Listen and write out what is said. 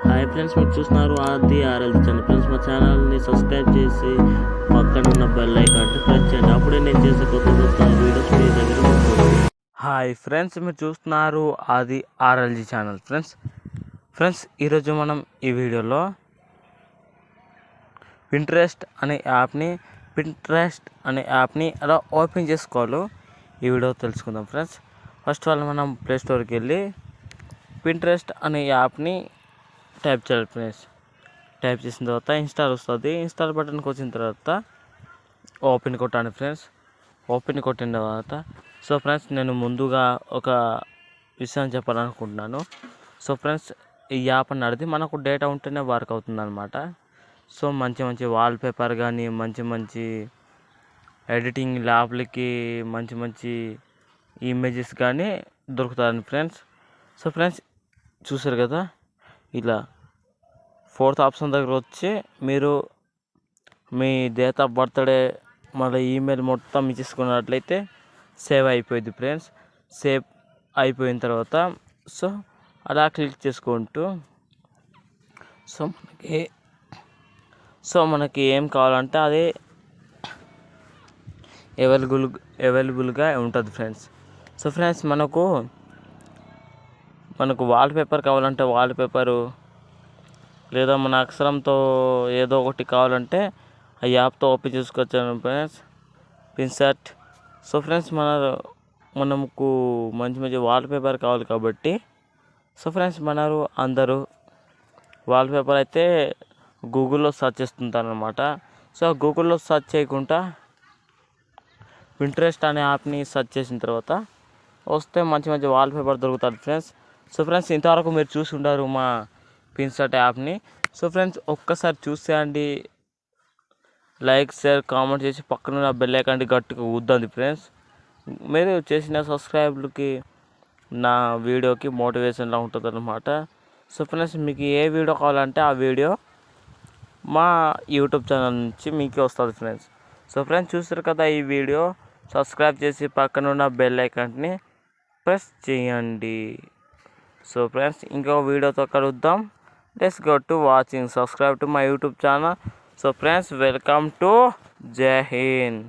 Hi friends, మీరు చూస్తున్నారు ఆది ఆర్ఎల్ ఛానల్. ఫ్రెండ్స్, మా ఛానల్ని సబ్స్క్రైబ్ చేసి పక్కన ఉన్న బెల్ ఐకాన్ ప్రెస్ చేయండి. అప్పుడే నేను చేసే కొత్త వీడియోస్ మీ దగ్గర ఉంటుంది. హాయ్ ఫ్రెండ్స్, మీరు చూస్తున్నారు ఆది ఆర్ఎల్జీ ఛానల్. ఫ్రెండ్స్ ఈరోజు మనం ఈ వీడియోలో పింట్రెస్ట్ అనే యాప్ని ఎలా ఓపెన్ చేసుకోవాలో ఈ వీడియో తెలుసుకుందాం. ఫ్రెండ్స్, ఫస్ట్ ఆల్ మనం ప్లే స్టోర్కి వెళ్ళి పింట్రెస్ట్ అనే యాప్ని టైప్ చేయాలి. ఫ్రెండ్స్, టైప్ చేసిన తర్వాత ఇన్స్టాల్ వస్తుంది. ఇన్స్టాల్ బటన్కి వచ్చిన తర్వాత ఓపెన్ కొట్టాను. ఫ్రెండ్స్, ఓపెన్ కొట్టిన తర్వాత ఫ్రెండ్స్ నేను ముందుగా ఒక విషయం చెప్పాలనుకుంటున్నాను. ఫ్రెండ్స్, ఈ యాప్ అన్నది మనకు డేటా ఉంటేనే వర్క్ అవుతుంది అనమాట. మంచి మంచి వాల్పేపర్ కానీ, మంచి ఎడిటింగ్ ల్యాబ్లకి మంచి ఇమేజెస్ కానీ దొరుకుతాయి ఫ్రెండ్స్. ఫ్రెండ్స్ చూసారు కదా, ఇలా 4th ఆప్షన్ దగ్గర వచ్చి మీరు మీ డేట్ ఆఫ్ బర్త్డే మళ్ళీ ఈమెయిల్ మొత్తం ఇచ్చేసుకున్నట్లయితే సేవ్ అయిపోయింది. ఫ్రెండ్స్, సేవ్ అయిపోయిన తర్వాత అలా క్లిక్ చేసుకుంటూ మనకి ఏం కావాలంటే అది అవైలబుల్గా ఉంటుంది. ఫ్రెండ్స్, మనకు వాల్పేపర్ కావాలంటే వాల్పేపరు, లేదా మన అక్షరంతో ఏదో ఒకటి కావాలంటే ఆ యాప్తో ఓపెన్ చేసుకోవచ్చాను. ఫ్రెండ్స్, పిన్సెట్. ఫ్రెండ్స్ మనకు మంచి వాల్పేపర్ కావాలి కాబట్టి ఫ్రెండ్స్ అందరూ వాల్పేపర్ అయితే గూగుల్లో సెర్చ్ చేస్తుంటారు అనమాట. గూగుల్లో సెర్చ్ చేయకుండా పింట్రెస్ట్ అనే యాప్ని సెర్చ్ చేసిన తర్వాత వస్తే మంచి వాల్పేపర్ దొరుకుతుంది. ఫ్రెండ్స్ ఇంతవరకు మీరు చూసి ఉంటారు మా పిన్సెట్ యాప్ని. ఫ్రెండ్స్ ఒక్కసారి చూసేయండి, లైక్ షేర్ కామెంట్ చేసి పక్కన బెల్ ఐకాన్ గట్టిగా ఊద్దండి. ఫ్రెండ్స్, మీరు చేసిన సబ్స్క్రైబ్లకి నా వీడియోకి మోటివేషన్లా ఉంటుంది అనమాట. ఫ్రెండ్స్, మీకు ఏ వీడియో కావాలంటే ఆ వీడియో మా యూట్యూబ్ ఛానల్ నుంచి మీకే వస్తుంది. ఫ్రెండ్స్ చూస్తారు కదా ఈ వీడియో, సబ్స్క్రైబ్ చేసి పక్కన ఉన్న బెల్ ఐకాన్ని ప్రెస్ చేయండి. ఫ్రెండ్స్ ఇంకో వీడియోతో కలుద్దాం. Let's go to watching, subscribe to my YouTube channel. Friends, welcome to జై హింద్.